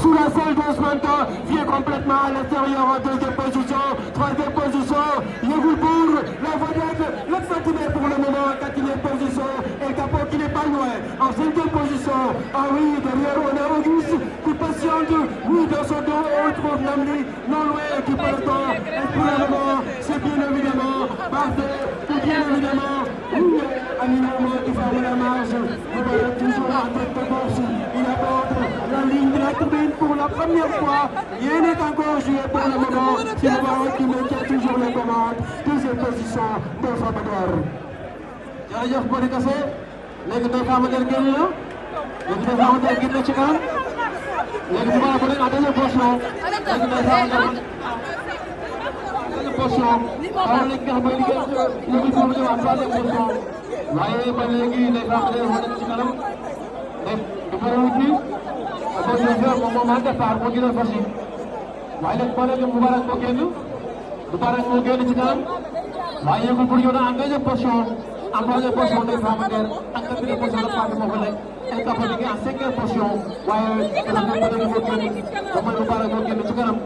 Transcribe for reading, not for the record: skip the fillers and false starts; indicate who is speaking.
Speaker 1: sous la selle d'Ousmane vient complètement à l'extérieur en deuxième position, troisième position, Yegoulbourg, la vedette, le Fatimé pour le moment, quatrième position, et Capot qui n'est pas loin, en cinquième position. Ah oui, derrière on a Auguste qui patiente, oui, dans son dos, on trouve Namli, non loin du peloton, et pour le moment, c'est bien évidemment Bardet, et bien évidemment, oui, Aminama qui ferme la marge, toujours en tête de course, il aborde la ligne de la tribune pour la première fois, rien n'est encore joué pour le moment, c'est le Maroc qui maintient toujours les commandes, deuxième position, Ndeye Fama Der. Jërëjëf Bodi Kassé, léegi Ndeye Fama Der génn na, léegi Ndeye Fama Der génn na ci kanam, léegi bu baax ba léegi en deuxième position, léegi Ndeye Fama Der deuxième position, xaw léegi nga xam mooy liggéey pour mu ñëwaat troisième position, waaye ba léegi Ndeye Fama Der wane ci kanam, du pare wu ci position moom moo départ moo gënal fas yi, waaye léegi ba léegi Moubarak moo génn, Moubarak moo génn ci kanam, waaye yëngu pour yow en deuxième position, en troisième position Ndeye Fama Der, en quatrième position la Fatou moo fa nekk, El Capo en cinquième position, waaye dafa nekk ba léegi moo génn, ba mooy Moubarak moo génn ci kanam.